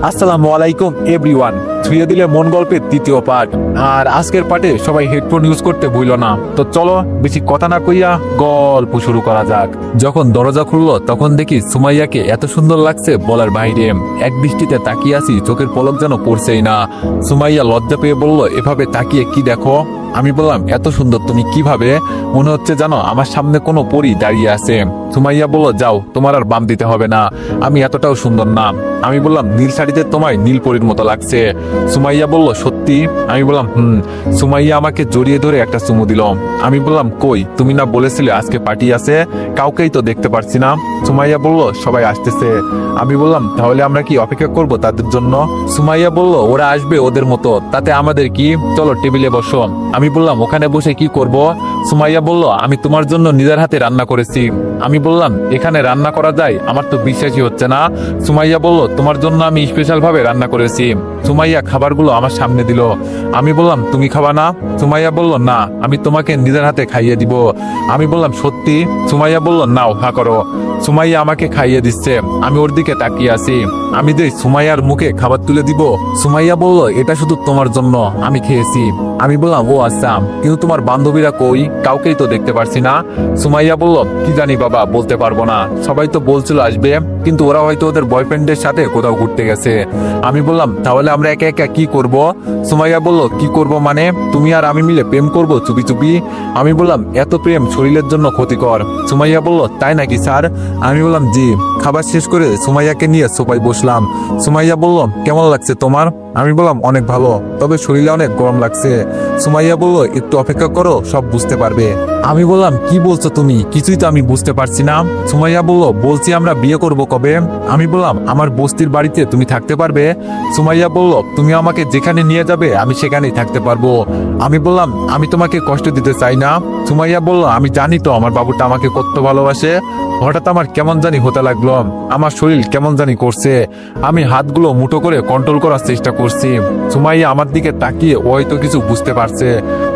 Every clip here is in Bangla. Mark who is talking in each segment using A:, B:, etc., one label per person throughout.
A: আসসালামু আলাইকুম এভরিওয়ান। ছুঁয়ে দিলে মন গল্পের তৃতীয় পার্ট। আর আজকের পার্টে সবাই হেডফোন ইউজ করতে ভুলো না। তো চলো বেশি কথা না কইয়া গল্প শুরু করা যাক। যখন দরজা খুললো তখন দেখি সুমাইয়াকে এত সুন্দর লাগছে বলার বাইরে। এক দৃষ্টিতে তাকিয়ে আছি, চোখের পলক যেন পড়ছেই না। সুমাইয়া লজ্জা পেয়ে বলল, এভাবে তাকিয়ে কি দেখো? আমি বললাম, এত সুন্দর তুমি কিভাবে? মনে হচ্ছে জানো আমার সামনে কোনো পরী দাঁড়িয়ে আছে। সুমাইয়া বলল, যাও, তোমার আর বাম দিতে হবে না, আমি এতটাও সুন্দর না। আমি বললাম, নীল শাড়িতে তোমায় নীল পরীর মতো লাগছে। সুমাইয়া বলল, সত্যি? আমি বললাম, সুমাইয়া আমাকে জড়িয়ে ধরে একটা চুমু দিল। আমি বললাম, কই, তুমি না বলেছিলে আজকে পার্টি আছে, কাউকেই তো দেখতে পারছি না। সুমাইয়া বলল, সবাই আসতেছে। আমি বললাম, তাহলে আমরা কি অপেক্ষা করব তাদের জন্য? সুমাইয়া বলল, ওরা আসবে ওদের মতো, তাতে আমাদের কি, চলো টেবিলে বসো। আমি বললাম, ওখানে বসে কি করব? সুমাইয়া বলল, আমি তোমার জন্য নিজের হাতে রান্না করেছি। আমি বললাম, এখানে রান্না করা যায়? আমার তো বিশ্বাসই হচ্ছে না। সুমাইয়া বলল, তোমার জন্য আমি স্পেশাল ভাবে রান্না করেছি। সুমাইয়া খাবারগুলো আমার সামনে দিল। আমি বললাম, তুমি খাবা না? সুমাইয়া বলল, না, আমি তোমাকে নিজের হাতে খাইয়ে দিব। আমি বললাম, সত্যি? সুমাইয়া বলল, নাও, হা করো। সুমাইয়া আমাকে খাইয়ে দিচ্ছে, আমি ওর দিকে তাকিয়ে আছি। আমি দেই সুমাইয়ার মুখে খাবার তুলে দিব। সুমাইয়া বলল, এটা শুধু তোমার জন্য, আমি খেয়েছি। আমি বললাম, ও আচ্ছা, কিন্তু তোমার বান্ধবীরা কই? কাউকেই তো দেখতে পারছি না। সুমাইয়া বলল, কি জানি বাবা, বলতে পারবো না, সবাই তো বলছিল আসবে, কিন্তু ওরা হয়তো ওদের বয়ফ্রেন্ডের সাথে কোথাও ঘুরতে গেছে। আমি বললাম, তাহলে আমরা একা একা কি করব? সুমাইয়া বলল, কি করব মানে? তুমি আর আমি মিলে প্রেম করব চুপি চুপি। আমি বললাম, এত প্রেম শরীরের জন্য ক্ষতিকর। সুমাইয়া বলল, তাই নাকি স্যার? আমি বললাম, জি। খাবার শেষ করে সুমাইয়াকে নিয়ে সোফায় বসলাম। সুমাইয়া বলল, কেমন লাগছে তোমার? আমি বললাম, অনেক ভালো, তবে শরীরে অনেক গরম লাগছে। সুমাইয়া বলল, একটু অপেক্ষা করো, সব বুঝতে পারবে। আমি বললাম, কি বলছো তুমি? কিছুই তো আমি বুঝতে পারছি না। সুমাইয়া বলল, বলছি আমরা বিয়ে করব কবে? আমি বললাম, আমার বস্তির বাড়িতে তুমি থাকতে পারবে? সুমাইয়া বলল, তুমি আমাকে যেখানে নিয়ে যাবে আমি সেখানেই থাকতে পারবো। আমি বললাম, আমি তোমাকে কষ্ট দিতে চাই না। সুমাইয়া বলল, আমি জানি তো আমার বাবুটা আমাকে কত ভালোবাসে। হঠাৎ আমার কেমন জানি হতে লাগলো, আমার শরীর কেমন জানি করছে। আমি হাতগুলো মুঠো করে কন্ট্রোল করার চেষ্টা করছি। সুমাইয়া আমার দিকে তাকিয়ে হয়তো কিছু বুঝতে পারছে।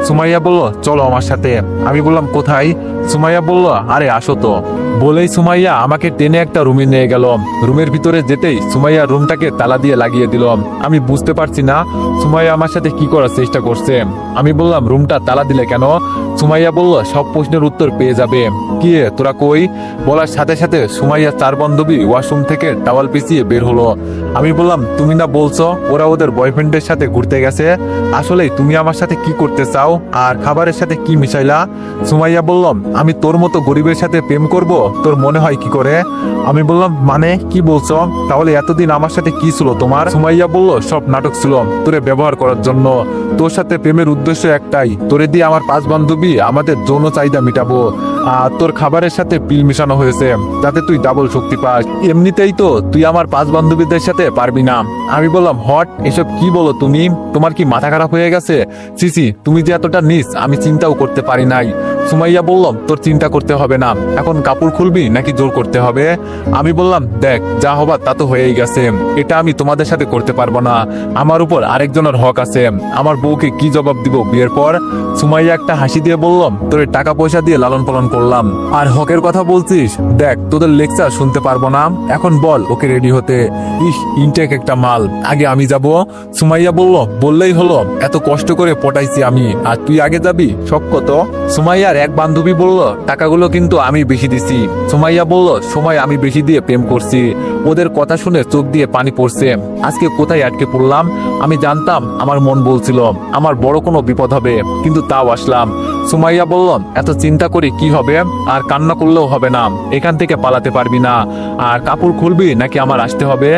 A: সুমাইয়া বলল, চলো আমার সাথে। আমি বললাম, কোথায়? সুমাইয়া বলল, আরে আসো তো। বলেই সুমাইয়া আমাকে টেনে একটা রুমে নিয়ে গেল। রুমের ভিতরে যেতেই সুমাইয়া রুমটাকে তালা দিয়ে লাগিয়ে দিল। আমি বুঝতে পারছি না সুমাইয়া আমার সাথে কি করার চেষ্টা করছে। আমি বললাম, রুমটা তালা দিলে কেন? সুমাইয়া বলল, সব প্রশ্নের উত্তর পেয়ে যাবে। কি রে, তোরা কই? বলার সাথে সাথে সুমাইয়া চার বান্ধবী ওয়াশরুম থেকে টাওয়াল পিছিয়ে বের হলো। আমি বললাম, তুমি না বলছো ওরা ওদের বয়ফ্রেন্ডের সাথে ঘুরতে গেছে, আসলে তুমি আমার সাথে কি করতে চাও আর খাবারের সাথে কি মিশাইলা? সুমাইয়া বলল, আমি তোর মতো গরিবের সাথে প্রেম করব? তোর মনে হয় কি করে? আমি বললাম, মানে কি বলছো? তাহলে এতদিন আমার সাথে কি ছিল তোমার? সুমাইয়া বলল, সব নাটক ছিল তোরে ব্যবহার করার জন্য। তোর সাথে প্রেমের উদ্দেশ্য একটাই, তোরে দিয়ে আমার পাঁচ বান্ধবী আমাদের যৌন চাহিদা মিটাবো। আর তোর খাবারের সাথে পিল মিশানো হয়েছে যাতে তুই ডাবল শক্তি পাস। এমনিতেই তো তুই আমার পাঁচ বান্ধবীদের সাথে পারবি না। আমি বললাম, হট, এসব কি বলো তুমি? তোমার কি মাথা খারাপ হয়ে গেছে? সিসি, তুমি যে এতটা নিস আমি চিন্তাও করতে পারি নাই। সুমাইয়া বললাম, তোর চিন্তা করতে হবে না, এখন কাপড় খুলবি নাকি জোর করতে হবে? আমি বললাম, দেখ, যা হবার তা তো হয়েই গেছে, এটা আমি তোমাদের সাথে করতে পারবো না। আমার উপর আরেকজনের হক আছে, আমার বউকে কি জবাব দিব বিয়ের পর? সুমাইয়া একটা হাসি দিয়ে বললাম, তোর টাকা পয়সা দিয়ে লালন পালন করলাম, আর হকের কথা বলছিস? দেখ, তোদের লেকচার শুনতে পারবো না, এখন বল ওকে রেডি হতে। ইস, ইনটেক একটা মাল, আগে আমি যাব। সুমাইয়া বলল, বললেই হলো, এত কষ্ট করে পটাইছি আমি, আর তুই আগে যাবি? শখ কত? সুমাইয়ার এক বান্ধবী বলল, টাকাগুলো কিন্তু আমি বেশি দিছি। সুমাইয়া বলল, সময় আমি বেশি দিয়ে প্রেম করছি। ওদের কথা শুনে চোখ দিয়ে পানি পড়ছে। আজকে কোথায় আটকে পড়লাম? আমি জানতাম, আমার মন বলছিল আমার বড় কোনো বিপদ হবে, কিন্তু তাও আসলাম। সুমাইয়া বলল, এত চিন্তা করে কি হবে? আর কান্না করলেও হবে না, এখান থেকে পালাতে পারবি না। আর কাপড় খুলবি নাকি আমার আসতে হবে?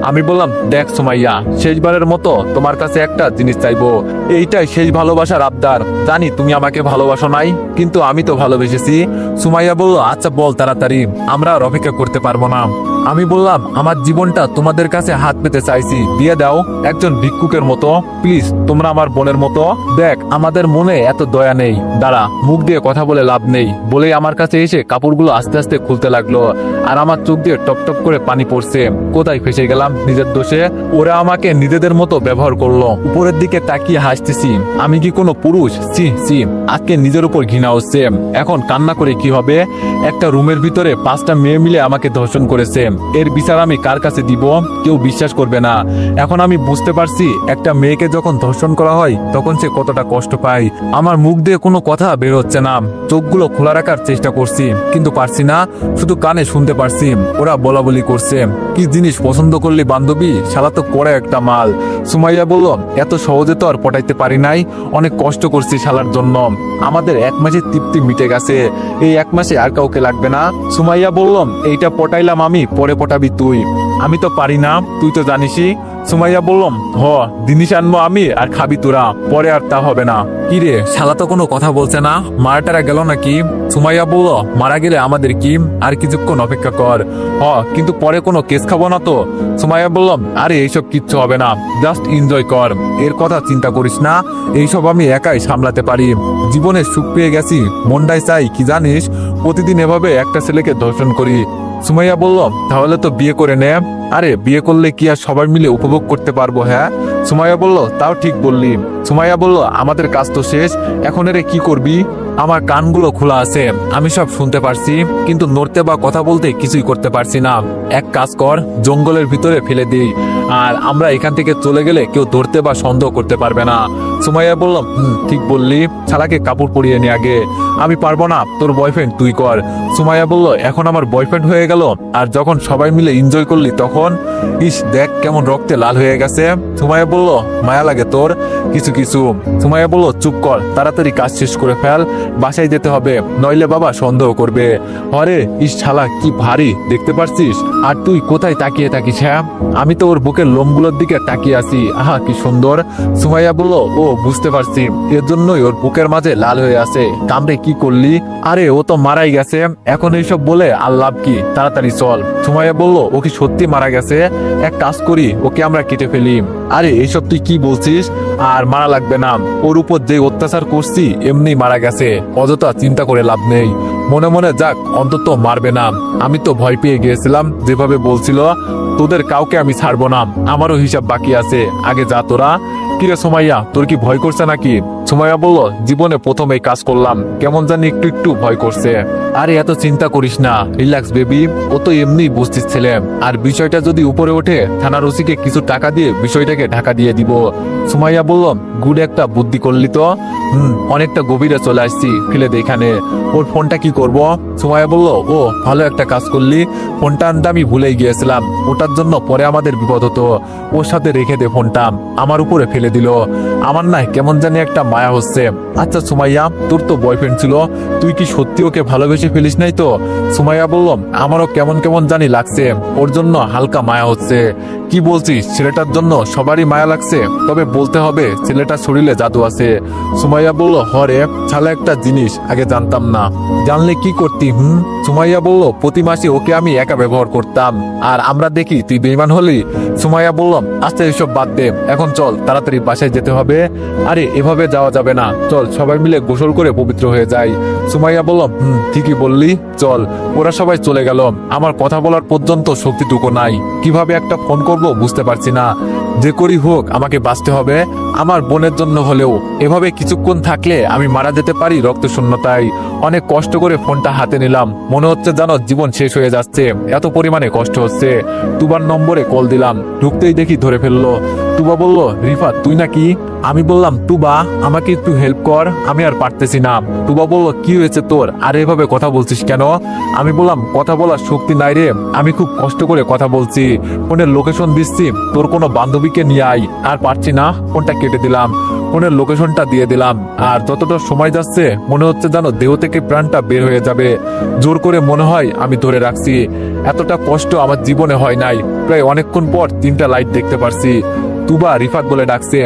A: আমি বললাম, দেখ সুমাইয়া, শেষবারের মতো তোমার কাছে একটা জিনিস চাইবো, এইটাই শেষ ভালোবাসার আবদার। জানি তুমি আমাকে ভালোবাসো নাই, কিন্তু আমি তো ভালোবেসেছি। সুমাইয়া বলল, আচ্ছা বল তাড়াতাড়ি, আমরা আর অপেক্ষা করতে পারবো না। আমি বললাম, আমার জীবনটা তোমাদের কাছে হাত পেতে চাইছি, দিয়ে দাও, একজন ভিক্ষুকের মতো, প্লিজ, তোমরা আমার বোনের মতো। দেখ, আমাদের মনে এত দয়া নেই, দাঁড়া, মুখ দিয়ে কথা বলে লাভ নেই। বলেই আমার কাছে এসে কাপড়গুলো আস্তে আস্তে খুলতে লাগলো। আর আমার চোখ দিয়ে টপ টপ করে পানি পড়ছে। কোথায় ফেসে গেলাম নিজের দোষে? ওরা আমাকে নিজেদের মতো ব্যবহার করলো। উপরের দিকে তাকিয়ে হাসতেছি। আমি কি কোনো পুরুষ? সি সি, আজকে নিজের উপর ঘৃণা হচ্ছে। এখন কান্না করে কি হবে? একটা রুমের ভিতরে 5টা মেয়ে মিলে আমাকে ধর্ষণ করেছে। এর বিচার আমি কার কাছে দিব? কেউ বিশ্বাস করবে না। এখন আমি বুঝতে পারছি একটা মেয়েকে যখন ধর্ষণ করা হয় তখন সে কতটা কষ্ট পায়। আমার মুখ দিয়ে কোনো কথা বের হচ্ছে না। চোখগুলো খোলা রাখার চেষ্টা করছি কিন্তু পারছি না। শুধু কানে শুনতে পারছি ওরা বলা বলি করছে, কি জিনিস পছন্দ করলি বান্ধবী? শালা তো করে একটা মাল। সুমাইয়া বলল, এত সহজে তো আর পটাইতে পারি নাই, অনেক কষ্ট করছি শালার জন্য। আমাদের 1 মাসের তৃপ্তি মিটে গেছে, এই 1 মাসে আর কাউকে লাগবে না। সুমাইয়া বলল, এইটা পটাইলাম আমি, পরে পটাবি তুই। আমি তো পারি না, তুই তো জানিসই। সুমাইয়া বললাম, জিনিস আনবো আমি আর খাবি তোরা, পরে আর তা হবে না। কি রে, শালা তো কোনো কথা বলছে না, মারাটারা গেল নাকি? সুমাইয়া বলল, মারা গেলে আমাদের কি, আর কিছুক্ষণ অপেক্ষা কর। কিন্তু পরে কোনো কেস খাবো না তো? সুমাইয়া বললাম, আরে এইসব কিচ্ছু হবে না, জাস্ট এনজয় কর, এর কথা চিন্তা করিস না, এইসব আমি একাই সামলাতে পারি। জীবনে সুখ পেয়ে গেছি, মনটাই চাই কি জানিস, প্রতিদিন এভাবে একটা ছেলেকে ধর্ষণ করি। সুমাইয়া বলল, তাহলে তো বিয়ে করে নে। আরে বিয়ে করলে কি আর সবাই মিলে উপভোগ করতে পারবো? হ্যাঁ। সুমাইয়া বলল, তাও ঠিক বললি। সুমাইয়া বলল, আমাদের কাজ তো শেষ, এখন এর কি করবি? আমার কানগুলো খোলা আছে, আমি সব শুনতে পারছি, কিন্তু নড়তে বা কথা বলতে কিছুই করতে পারছি না। এক কাজ কর, জঙ্গলের ভিতরে ফেলে দিই, আর আমরা এখান থেকে চলে গেলে কেউ ধরতে বা সন্দেহ করতে পারবে না। সুমাইয়া বলল, ঠিক বললি, শালাকে কাপড় পরিয়ে নি আগে। আমি পারবো না, তোর বয়ফ্রেন্ড তুই কর। সুমাইয়া বলল, এখন আমার বয়ফ্রেন্ড হয়ে গেল, আর যখন সবাই মিলে এনজয় করলি তখন? ইস, দেখ কেমন রক্তে লাল হয়ে গেছে। সুমাইয়া বলল, মায়া লাগে তোর কিছু কিছু। সুমাইয়া বলল, চুপ কর, তাড়াতাড়ি কাজ শেষ করে ফেল, বাসায় যেতে হবে, নইলে বাবা সন্দেহ করবে। হরে, ইস শালা কি ভারী, দেখতে পারছিস? আর তুই কোথায় তাকিয়ে থাকিস? হ্যাঁ, আমি তো ওর বুকের লোমগুলোর দিকে তাকিয়ে আছি। আহা কি সুন্দর। সুমাইয়া বলল, ও বুঝতে পারছি, এর জন্যই ওর বুকের মাঝে লাল হয়ে আছে। কামড়ে কি করলি? আরে ও তো মারাই গেছে, এখন এইসব বলে আর লাভ কি, তাড়াতাড়ি চল। সুমাইয়া বলল, ও কি সত্যি মারা গেছে? এক কাজ করি, ওকে আমরা কেটে ফেলি। আরে এইসব তুই কি বলছিস? আর মারা লাগবে না, ওর উপর যে অত্যাচার করছি এমনি মারা গেছে, অযথা চিন্তা করে লাভ নেই। মনে মনে যাক, অন্তত মারবে না। আমি তো ভয় পেয়ে গিয়েছিলাম, যেভাবে বলছিল। তোদের কাউকে আমি ছাড়বো না, আমারও হিসাব বাকি আছে, আগে যা তোরা। কিরে সুমাইয়া, তোর কি ভয় করছে নাকি? সুমাইয়া বলল, জীবনে প্রথম এই কাজ করলাম, কেমন জানি একটু একটু ভয় করছে। আরে এত চিন্তা করিস না, রিল্যাক্স বেবি, ও তো এমনি বুঝতিস ছেলে। আর বিষয়টা যদি উপরে ওঠে, থানার ওসিকে কিছু টাকা দিয়ে বিষয়টাকে ঢাকা দিয়ে দিব। সুমাইয়া বলল, গুড একটা বুদ্ধি করলি তো। অনেকটা গভীরে চলে আসছি, ফেলে দে এখানে। ওর ফোনটা কি করব? সুমাইয়া বলল, ও ভালো একটা কাজ করলি, ফোনটা আনতে আমি ভুলেই গিয়েছিলাম, ওটার জন্য পরে আমাদের বিপদ হতো। ওর সাথে রেখে দে ফোনটা। আমার উপরে ফেলে দিল। আমার না কেমন জানি একটা মায়া হচ্ছে। আচ্ছা সুমাইয়া, তোর তো বয়ফ্রেন্ড ছিল, তুই কি সত্যি ওকে ভালোবেসে ফেলিস নাই তো? সুমাইয়া বলল, আমারও কেমন কেমন জানি লাগছে, ওর জন্য হালকা মায়া হচ্ছে। কি বলছিস? ছেলেটার জন্য সবারই মায়া লাগছে? তবে বলতে হবে ছেলেটার শরীরে জাদু আছে। সুমাইয়া বলল, হরে, ছালা একটা জিনিস আগে জানতাম না, জানলে কি করতি? সুমাইয়া বলল, প্রতি মাসে ওকে আমি একা ব্যবহার করতাম, আর আমরা দেখি তুই বেঈমান হলি। সুমাইয়া বলল, আচ্ছা এসব বাদ দে, এখন চল, তাড়াতাড়ি বাসায় যেতে হবে। আরে এভাবে যাওয়া যাবে না, চল সবাই মিলে গোসল করে পবিত্র হয়ে যাই। সুমাইয়া বলল, ঠিকই বললি, চল। ওরা সবাই চলে গেল, আমার কথা বলার পর্যন্ত শক্তিটুকু নাই, কিভাবে একটা ফোন করব বুঝতে পারছি না। যে করি হোক, আমাকে বাঁচতে হবে, আমার বোনের জন্য হলেও। এভাবে কিছুক্ষণ থাকলে আমি মারা যেতে পারি রক্ত শূন্যতায়। অনেক কষ্ট করে ফোনটা হাতে নিলাম, মনে হচ্ছে জানো জীবন শেষ হয়ে যাচ্ছে, এত পরিমাণে কষ্ট হচ্ছে। তুবার নম্বরে কল দিলাম, ঢুকতেই দেখি ধরে ফেললো। তুবা বলল, রিফাত তুই নাকি? আমি বললাম, তুবা আমাকে একটু হেল্প কর, আমি আর পারতেছি না। তুবা বলল, কি হয়েছে তোর, আর এভাবে কথা বলছিস কেন? আমি বললাম, কথা বলার শক্তি নাই রে, আমি খুব কষ্ট করে কথা বলছি, ফোনের লোকেশন দিচ্ছি, তোর কোনো বান্ধবীকে নিয়ে আই, আর পারছি না। ফোনটা কেটে দিলাম, ফোনের লোকেশনটা দিয়ে দিলাম, আর যতটা সময় যাচ্ছে মনে হচ্ছে যেন দেহ থেকে প্রাণটা বের হয়ে যাবে। জোর করে মনে হয় আমি ধরে রাখছি। এতটা কষ্ট আমার জীবনে হয় নাই। প্রায় অনেকক্ষণ পর 3টা লাইট দেখতে পারছি। তুবা রিফাত বলে ডাকছে,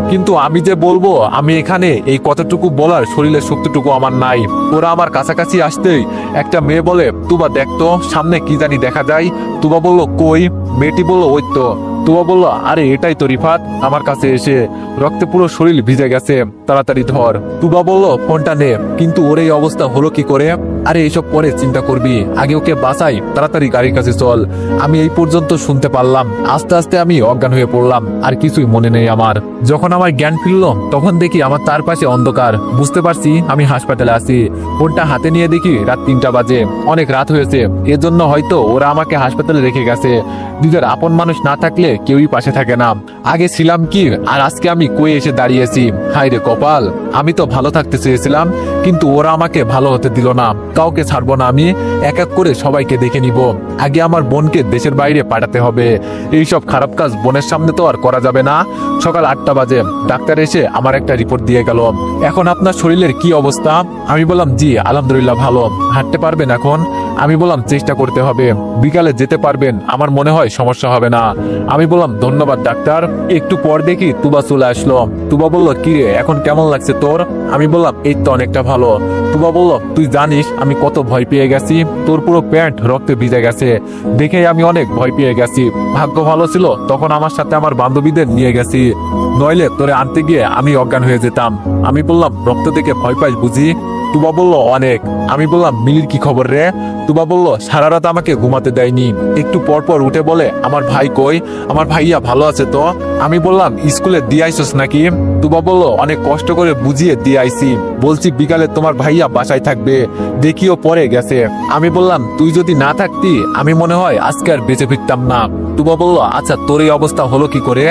A: কিন্তু আমি যে বলবো আমি এখানে, এই কতটুকু বলার শরীরের শক্তিটুকু আমার নাই। ওরা আমার কাছাকাছি আসতেই একটা মেয়ে বলে, তুবা দেখতো সামনে কি জানি দেখা যায়। তুবা বলল, কই? মেয়েটি বলল, ওই তো। তুবা বলল, আরে এটাই তো রিফাত, আমার কাছে এসে রক্তে পুরো শরীর ভিজে গেছে, তাড়াতাড়ি ধর। তুবা বলল, ফোনটা নে। কিন্তু ওর এই অবস্থা হলো কি করে? আরে এইসব পরে চিন্তা করবি, আগে ওকে বাঁচাই, তাড়াতাড়ি গাড়ির কাছে চল। আমি এই পর্যন্ত শুনতে পারলাম, আস্তে আস্তে আমি অজ্ঞান হয়ে পড়লাম, আর কিছুই মনে নেই আমার। যখন আমার জ্ঞান ফিরল তখন দেখি আমার চারপাশে অন্ধকার। বুঝতে পারছি আমি হাসপাতালে আছি। ফোনটা হাতে নিয়ে দেখি রাত 3টা বাজে, অনেক রাত হয়েছে। এজন্য হয়তো ওরা আমাকে হাসপাতালে রেখে গেছে। নিজের আপন মানুষ না থাকলে কেউই পাশে থাকে না। আগে ছিলাম কি, আর আজকে আমি কই এসে দাঁড়িয়েছি। হায় রে কপাল, আমি তো ভালো থাকতে চেয়েছিলাম, কিন্তু ওরা আমাকে ভালো হতে দিল না। কাউকে ছাড়বো না, আমি এক এক করে সবাইকে দেখে নিব। আগে আমার বোনকে দেশের বাইরে পাঠাতে হবে। এইসব খারাপ কাজ বোনের সামনে তো আর করা যাবে না। সকাল 8টা বাজে ডাক্তার এসে আমার একটা রিপোর্ট দিয়ে গেল। এখন আপনার শরীরের কি অবস্থা? আমি বললাম জি আলহামদুলিল্লাহ ভালো। হাঁটতে পারবেন এখন? আমি বললাম চেষ্টা করতে হবে। বিকালে যেতে পারবেন? আমার মনে হয় সমস্যা হবে না। আমি বললাম ধন্যবাদ ডাক্তার। একটু পর দেখি তুবা চলে আসলো। তুবা বলল কি রে, এখন কেমন লাগছে তোর? আমি বললাম এই তো অনেকটা ভালো। তুবা বলল তুই জানিস আমি কত ভয় পেয়ে গেছি, তোর পুরো প্যান্ট রক্তে ভিজে গেছে, দেখে আমি অনেক ভয় পেয়ে গেছি। ভাগ্য ভালো ছিল তখন আমার সাথে আমার বান্ধবীদের নিয়ে গেছি, নইলে তোরে আনতে গিয়ে আমি অজ্ঞান হয়ে যেতাম। আমি বললাম রক্ত দেখে ভয় পাইস বুঝি? তুবা বলল অনেক। আমি বললাম মিলির কি খবর রে? তুবা বলল সারা রাত আমাকে ঘুমাতে দেয়নি। একটু পর পর উঠে বলে আমার ভাই কই, আমার ভাইয়া ভালো আছে তো? আমি বললাম স্কুলে দিয়ে আইসস নাকি? তুবা বলল অনেক কষ্ট করে বুঝিয়ে দিয়ে আইসি, বলছি বিকালে তোমার ভাইয়া বাসায় থাকবে, দেখিও পরে গেছে। আমি বললাম তুই যদি না থাকতি আমি মনে হয় আজকে আর বেঁচে ফিরতাম না। তুবা বলল আচ্ছা তোর এই অবস্থা হলো কি করে?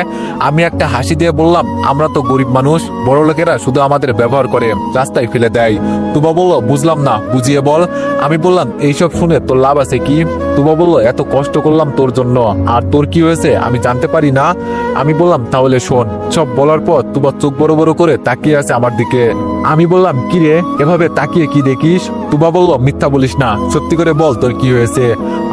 A: আমি একটা হাসি দিয়ে বললাম আমরা তো গরিব মানুষ, বড় লোকেরা শুধু আমাদের ব্যবহার করে, রাস্তায় ফেলে দেয়। তুবা বলল বুঝলাম না, বুঝিয়ে বল। আমি বললাম এইসব শুনে তোর লাভ আছে কি? তুবা বলল এত কষ্ট করলাম তোর জন্য, আর তোর কি হয়েছে আমি জানতে পারি না? আমি বললাম তাহলে শোন। সব বলার পর তুবা চোখ বড় বড় করে তাকিয়ে আছে আমার দিকে। আমি বললাম কি রে, এভাবে তাকিয়ে কি দেখিস? তুবা বলল মিথ্যা বলিস না, সত্যি করে বল তোর কি হয়েছে।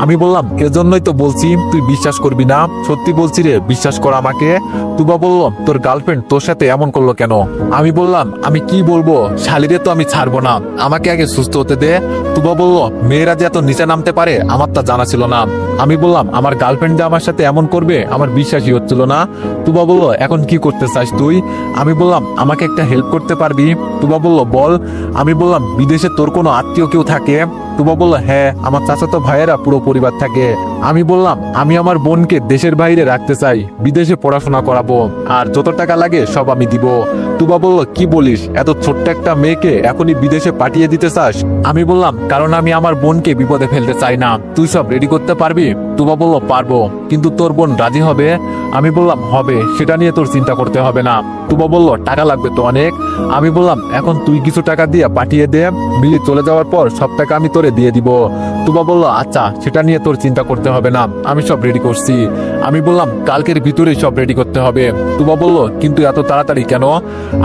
A: আমি বললাম এজন্যই তো বলছি তুই বিশ্বাস করবি না, সত্যি বলছি রে, বিশ্বাস কর আমাকে। তুবা বলল তোর গার্লফ্রেন্ড তোর সাথে এমন করলো কেন? আমি বললাম আমি কি বলবো, শালিরে তো আমি ছাড়বো না, আমাকে আগে সুস্থ হতে দে। তুবা বলল মেয়েরা যে এত নিচে নামতে পারে আমার তা জানা ছিল না। আমি বললাম আমার গার্লফ্রেন্ড যে আমার সাথে এমন করবে আমার বিশ্বাসই হচ্ছিল না। তুবা বলল এখন কি করতে চাস তুই? আমি বললাম আমাকে একটা হেল্প করতে পারবি? তুবা বলল বল। আমি বললাম বিদেশে তোর কোনো আত্মীয় কেউ থাকে? তুবা বলল হ্যাঁ, আমার চাচাতো ভাইয়েরা পুরো পরিবার থাকে। আমি বললাম আমি আমার বোনকে দেশের বাইরে রাখতে চাই, বিদেশে পড়াশোনা করাবো, আর যত টাকা লাগে সব আমি দিব। তুবা বলল কি বলিস, এত ছোট্ট একটা মেয়েকে এখনই বিদেশে পাঠিয়ে দিতে চাস? আমি বললাম কারণ আমি আমার বোনকে বিপদে ফেলতে চাই না। তুই সব রেডি করতে পারবি? তুবা বলল পারবো, কিন্তু তোর বোন রাজি হবে? আমি বললাম হবে, সেটা নিয়ে তোর চিন্তা করতে হবে না। তুবা বলল টাকা লাগবে তো অনেক। আমি বললাম এখন তুই কিছু টাকা দিয়ে পাঠিয়ে দে, মিলি চলে যাওয়ার পর সব টাকা আমি তোরে দিয়ে দিব। তুবা বলল আচ্ছা, সেটা নিয়ে তোর চিন্তা করতে হবে না, আমি সব রেডি করছি। আমি বললাম কালকের ভিতরেই সব রেডি করতে হবে। তুবা বলল কিন্তু এত তাড়াতাড়ি কেন?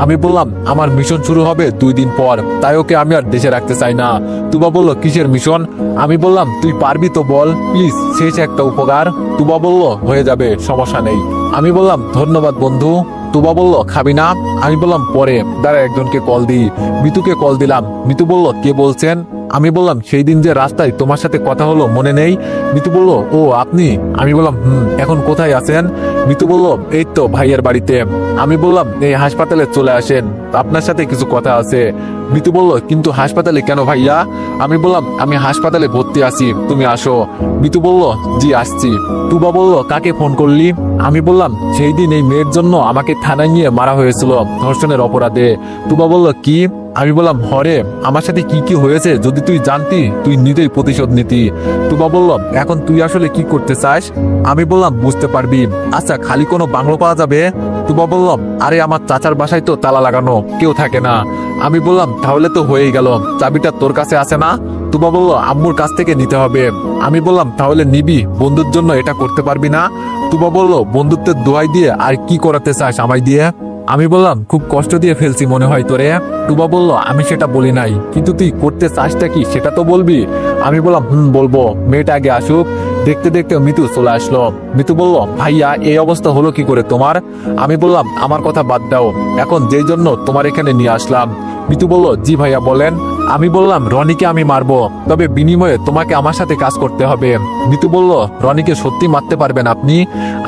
A: আমি বললাম আমার মিশন শুরু হবে 2 দিন পর, তাই ওকে আমি আর দেশে রাখতে চাই না। তুবা বলল কিসের মিশন? আমি বললাম তুই পারবি তো বল প্লিজ, শেষ একটা উপকার। তুবা বলল হয়ে যাবে, সমস্যা নেই। আমি বললাম ধন্যবাদ বন্ধু। তুবা বলল খাবি না? আমি বললাম পরে, দাঁড়া একজনকে কল দিই। মিতুকে কল দিলাম। মিতু বলল কে বলছেন? আমি বললাম সেই দিন যে রাস্তায় তোমার সাথে কথা হলো মনে নেই? মিতু বলল ও আপনি। আমি বললাম এখন কোথায় আছেন? মিতু বলল এই তো ভাইয়ের বাড়িতে। আমি বললাম এই হাসপাতালে চলে আসেন, আপনার সাথে কিছু কথা আছে। মিতু বলল কিন্তু হাসপাতালে কেন ভাইয়া? আমি বললাম আমি হাসপাতালে ভর্তি আছি, তুমি আসো। মিতু বলল জি আসছি। তুবা বলল কাকে ফোন করলি? আমি বললাম সেই দিন এই মেয়ের জন্য আমাকে থানায় নিয়ে মারা হয়েছিল ধর্ষণের অপরাধে। তুবা বলল কি? আমি বললাম হরে, আমার সাথে কি কি হয়েছে যদি তুই জানতি তুই নিজেই প্রতিশোধ নিতি। তুবা বলল এখন তুই আসলে কি করতে চাস? আমি বললাম বুঝতে পারবি। আচ্ছা খালি কোনো বাংলো পাওয়া যাবে? তুবা বলল আরে আমার চাচার বাসায় তো তালা লাগানো, কেউ থাকে না। আমি বললাম তাহলে তো হয়েই গেল, চাবিটা তোর কাছে আছে না? তুবা বলল আম্মুর কাছ থেকে নিতে হবে। আমি বললাম তাহলে নিবি, বন্ধুর জন্য এটা করতে পারবি না? তুবা বলল বন্ধুত্বের দোহাই দিয়ে আর কি করাতে চাস আমায় দিয়ে? আমি বললাম খুব কষ্ট দিয়ে ফেলছি মনে হয় তোরে। তুবা বলল আমি সেটা বলি নাই, কিন্তু তুই করতে চাসটা কি সেটা তো বলবি। আমি বললাম বলবো, মেয়েটা আগে আসুক। দেখতে দেখতে মিতু চলে আসলো। মিতু বলল ভাইয়া এই অবস্থা হলো কি করে তোমার? আমি বললাম আমার কথা বাদ দাও, এখন যেই জন্য তোমার এখানে নিয়ে আসলাম। মিতু বলল জি ভাইয়া বলেন। আমি বললাম রনিকে আমি মারবো, তবে বিনিময়ে তোমাকে আমার সাথে কাজ করতে হবে। মিতু বলল রনিকে সত্যি মারতে পারবেন আপনি?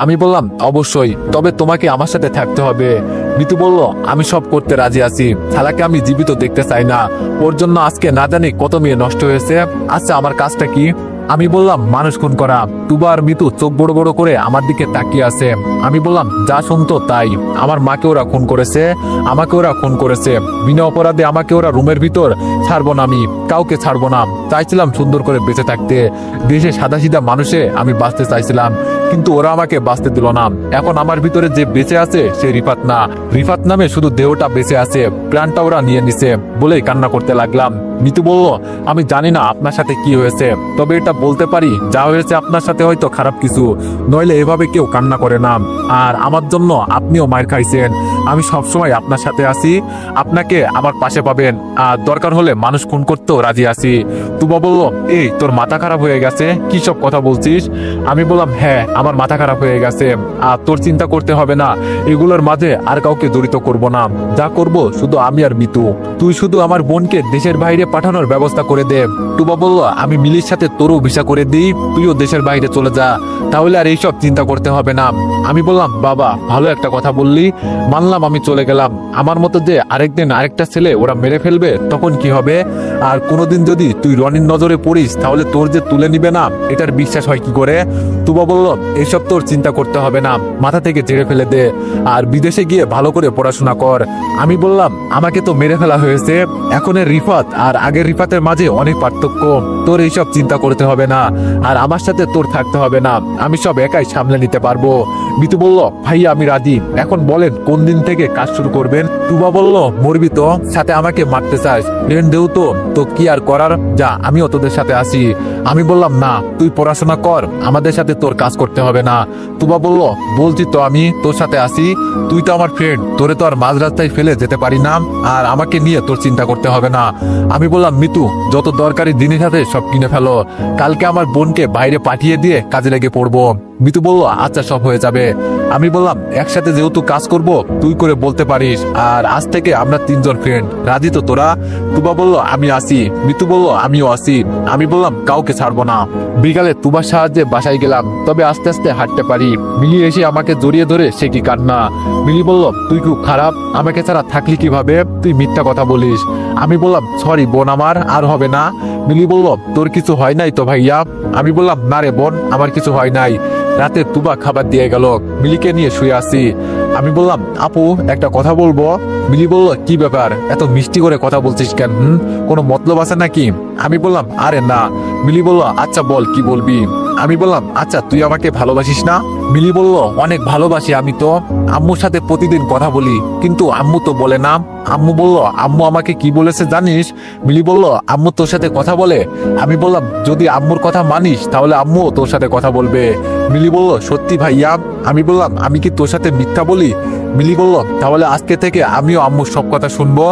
A: আমি বললাম অবশ্যই, তবে তোমাকে আমার সাথে থাকতে হবে। মিতু বলল, আমি সব করতে রাজি আছি। শালাকে আমি জীবিত দেখতে চাই না। ওর জন্য আজকে না জানি কত মেয়ে নষ্ট হয়েছে। আচ্ছা, আমার কাজটা কি? আমি বললাম, মানুষ খুন করা। তুবা আর মিতু চোখ বড় বড় করে আমার দিকে তাকিয়ে আছে। আমি বললাম, যা শুনতো তাই। আমার মাকে ওরা খুন করেছে, আমাকে ওরা খুন করেছে। বিনা অপরাধে আমাকে ওরা রুমের ভিতর ছাড়বো না, আমি কাউকে ছাড়বো না। চাইছিলাম সুন্দর করে বেঁচে থাকতে, দেশে সাদাসিধা মানুষে আমি বাঁচতে চাইছিলাম, কিন্তু ওরা আমাকে বাঁচতে দিল না। এখন আমার ভিতরে যে বেঁচে আছে সে রিফাত না। রিফাত নামে শুধু দেহটা বেঁচে আছে, প্রাণটা ওরা নিয়ে নিছে বলেই কান্না করতে লাগলাম। মিতু বলল, আমি জানি না আপনার সাথে কি হয়েছে, তবে এটা বলতে পারি যা হয়েছে আপনার সাথে হয়তো খারাপ কিছু, নইলে এভাবে কেউ কান্না করে না। আর আমার জন্য আপনিও মার খাইছেন। আমি সবসময় আপনার সাথে আছি, আপনাকে আমার পাশে পাবেন। আর দরকার হলে মানুষ খুন করতেও রাজি আছি। তুবা বলল, এই তোর মাথা খারাপ হয়ে গেছে, কি সব কথা বলছিস? আমি বললাম, হ্যাঁ আমার মাথা খারাপ হয়ে গেছে। আর তোর চিন্তা করতে হবে না, এগুলোর মাঝে আর কাউকে জড়িত করব না। যা করব শুধু আমি আর মিতু। তুই শুধু আমার বোনকে দেশের বাইরে পাঠানোর ব্যবস্থা করে দে। তুবা বলল, আমি মিলির সাথে তোরও ভিসা করে দিই, তুইও দেশের বাইরে চলে যা, তাহলে আর এইসব চিন্তা করতে হবে না। আমি বললাম, বাবা ভালো একটা কথা বললি, মানলাম, আমি চলে গেলাম। আমার মতো যে আরেকদিন আরেকটা ছেলে ওরা মেরে ফেলবে তখন কি হবে? আর কোনোদিন যদি তুই রনির নজরে পড়িস তাহলে তোর যে তুলে নিবে না, এটার বিশ্বাস হয় কি করে? তুবা বলল, এইসব তোর চিন্তা করতে হবে না, মাথা থেকে ঝেড়ে ফেলে দে, আর বিদেশে গিয়ে ভালো করে পড়াশোনা কর। আমি বললাম, আমাকে তো মেরে ফেলা হয়েছে, এখনের রিফাত আর আগের রিফাতের মাঝে অনেক পার্থক্য, তোর এইসব চিন্তা করতে হবে না, আর আমার সাথে তোর থাকতে হবে না, আমি সব একাই সামলে নিতে পারবো। মিতু বলল, ভাইয়া আমি রাজি, এখন বলেন কোন দিন থেকে কাজ শুরু করবেন? তুবা বলল, মরবি তো, সাথে আমাকে মারতে চাস? প্লেন দেউ তো কি আর করার, যা আমিও তোদের সাথে আসি। আমি বললাম, না তুই পড়াশোনা কর, আমাদের সাথে তোর কাজ করতে হবে না। তুবা বলল, বলছি তো আমি তোর সাথে আসি, তুই তো আমার ফ্রেন্ড, তোরে তো আর মাঝ রাস্তায় ফেলে যেতে পারি না, আর আমাকে নিয়ে তোর চিন্তা করতে হবে না। আমি বললাম, মিতু যত দরকারি জিনিস আছে সব কিনে ফেলো, কালকে আমার বোনকে বাইরে পাঠিয়ে দিয়ে কাজে লেগে পড়বো। মিতু বলল, আচ্ছা সব হয়ে যাবে। আমি বললাম, একসাথে যেহেতু কাজ করব তুই করে বলতে পারিস, আর আজ থেকে আমরা তিনজন ফ্রেন্ড, রাজি তো তোরা? তুবা বলল, আমি আসি। মিতু বলল, আমিও আসি। আমি বললাম, কাউকে ছাড়বো না। বিকালে তুবার সাহায্যে বাসায় গেলাম, তবে আস্তে আস্তে হাঁটতে পারি। মিলি এসে আমাকে জড়িয়ে ধরে সে কি কান্না। মিলি বলল, তুই খুব খারাপ, আমাকে ছাড়া থাকলি কিভাবে? তুই মিথ্যা কথা বলিস। আমি বললাম, সরি বোন, আমার আর হবে না। মিলি বলল, তোর কিছু হয় নাই তো ভাইয়া? আমি বললাম, না রে বোন, আমার কিছু হয় নাই। রাতে তুবা খাবার দিয়ে গেল, মিলিকে নিয়ে শুয়ে আছি। আমি বললাম, আপু একটা কথা বলবো। মিলি বলল, কি ব্যাপার, এত মিষ্টি করে কথা বলছিস কেন? কোনো মতলব আছে নাকি? আমি বললাম, আরে না। মিলি বলল, আচ্ছা বল কি বলবি। আমি বললাম, আচ্ছা তুই আমাকে ভালোবাসিস না? মিলি বলল, অনেক ভালোবাসি আমি তো, আম্মুর সাথে প্রতিদিন কথা বলি, কিন্তু আম্মু তো বলে না। আম্মু বলল, আম্মু আমাকে কি বলেছে জানিস? মিলি বলল, আম্মু তোর সাথে কথা বলে? আমি বললাম, যদি আম্মুর কথা মানিস তাহলে আম্মুও তোর সাথে কথা বলবে। মিলি বলল, সত্যি ভাইয়া? আমি বললাম, আমি কি তোর সাথে মিথ্যা বলি? মিলি বলল, তাহলে আজকে থেকে আমিও আম্মুর সব কথা শুনবো।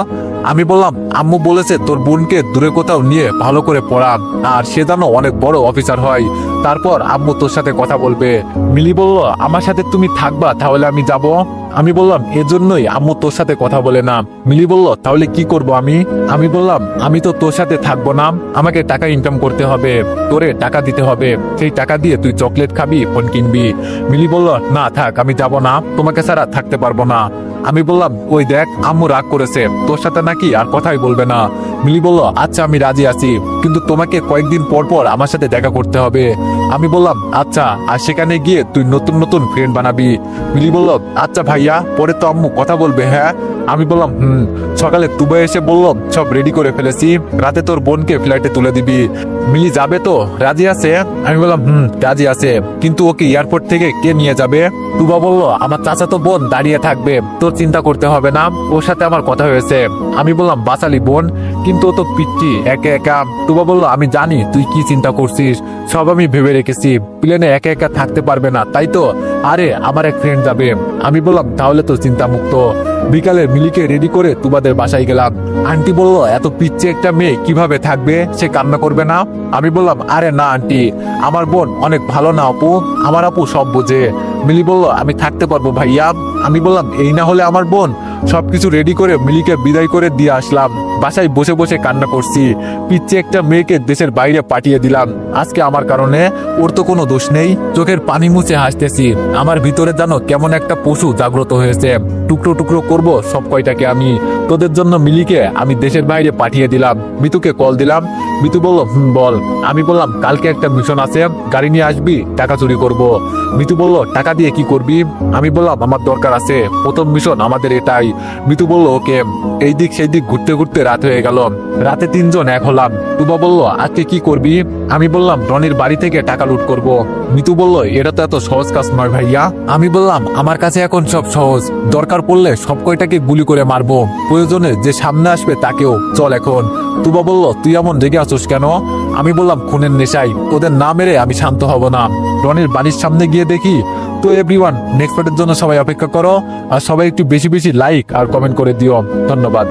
A: আমি বললাম, আম্মু বলেছে তোর বোনকে দূরে কোথাও নিয়ে ভালো করে পড়া, আর সে যেন অনেক বড় অফিসার হয়, তারপর আম্মু তোর সাথে কথা বলবে। মিলি বলল, আমার সাথে তুমি থাকবা তাহলে আমি যাব? আমি বললাম, এজন্যই আম্মু তোর সাথে কথা বলে না। মিলি বলল, তাহলে কি করব আমি? আমি বললাম, আমি তো তোর সাথে থাকবো না, আমাকে টাকা ইনকাম করতে হবে, তোরে টাকা দিতে হবে, সেই টাকা দিয়ে তুই চকলেট খাবি, ফোন কিনবি। মিলি বলল, না থাক, আমি যাব না, তোমাকে ছাড়া থাকতে পারবো না। আমি বললাম, ওই দেখ আম্মু রাগ করেছে, তোর সাথে নাকি আর কথাই বলবে না। মিলি বলল, আচ্ছা আমি রাজি আছি, কিন্তু তোমাকে কয়েকদিন পর পর আমার সাথে দেখা করতে হবে। আমি বললাম, আচ্ছা, আর সেখানে গিয়ে তুই নতুন নতুন ফ্রেন্ড বানাবি। মিলি বলল, আচ্ছা ভাইয়া, পরে তো আম্মু কথা বলবে, হ্যাঁ? আমি বললাম, সকালে তুবা এসে বলল, সব রেডি করে ফেলেছি, রাতে তোর বোনকে ফ্লাইটে তুলে দিবি। মিলি যাবে তো, রাজি আছে? আমি বললাম, রাজি আছে, কিন্তু ওকে এয়ারপোর্ট থেকে কে নিয়ে যাবে? তুবা বলল, আমার চাচাতো বোন দাঁড়িয়ে থাকবে, তোর চিন্তা করতে হবে না, ওর সাথে আমার কথা হয়েছে। আমি বললাম, বাঁচালি বোন, কিন্তু ও তো পিচ্ছি একা একা। তুবা বলল, আমি জানি তুই কি চিন্তা করছিস, সব আমি ভেবে রেখেছি, প্লেনে একা একা থাকতে পারবে না তাই তো? আরে আমার এক ফ্রেন্ড যাবে। আমি বললাম, তাহলে তো চিন্তা মুক্ত। বিকালে মিলিকে রেডি করে তুবাদের বাসায় গেলাম। আন্টি বলল, এত পিচ্ছি একটা মেয়ে কিভাবে থাকবে, সে কান্না করবে না? আমি বললাম, আরে না আন্টি, আমার বোন অনেক ভালো না আপু, আমার আপু সব বোঝে। মিলি বলল, আমি থাকতে পারবো ভাইয়া। আমি বললাম, এই না হলে আমার বোন সবকিছু রেডি করে মিলিকে বিদায় করে দিয়ে আসলাম। বাসায় বসে বসে কান্না করছি। পিচ্ছে একটা মেয়েকে দেশের বাইরে পাঠিয়ে দিলাম আজকে আমার কারণে। ওর তো কোনো দোষ নেই। চোখের পানি মুছে হাসতেছি। আমার ভিতরে জানো কেমন একটা পশু জাগ্রত হয়েছে। টুকরো টুকরো করব সব কয়টাকে আমি। তোদের জন্য মিলিকে আমি দেশের বাইরে পাঠিয়ে দিলাম। মিতুকে কল দিলাম। মিতু বলল বল। আমি বললাম কালকে একটা মিশন আছে, গাড়ি নিয়ে আসবি, টাকা চুরি করব। মিতু বলল টাকা দিয়ে কি করবি? আমি বললাম আমার দরকার আছে, প্রথম মিশন আমাদের এটাই। মিতু বলল ওকে। এই দিক সেই দিক ঘুরতে ঘুরতে রাত হয়ে গেল। রাতে 3 জন এক হলাম। তুবা বলল আজকে কি করবি? আমি বললাম রনির বাড়ি থেকে টাকা লুট করব। মিতু বলল এটা তো এত সহজ কাজ নয় ভাইয়া। আমি বললাম আমার কাছে এখন সব সহজ, দরকার পড়লে সব কয়টাকে গুলি করে মারবো, প্রয়োজনে যে সামনে আসবে তাকেও। চল এখন। তুবা বলল তুই এমন রেগে আছিস কেন? আমি বললাম খুনের নেশাই, ওদের না মেরে আমি শান্ত হব না। রনির বাড়ির সামনে গিয়ে দেখি। তো এভরিওয়ান, নেক্সট পার্টের জন্য সবাই অপেক্ষা করো, আর সবাই একটু বেশি বেশি লাইক আর কমেন্ট করে দিও। ধন্যবাদ।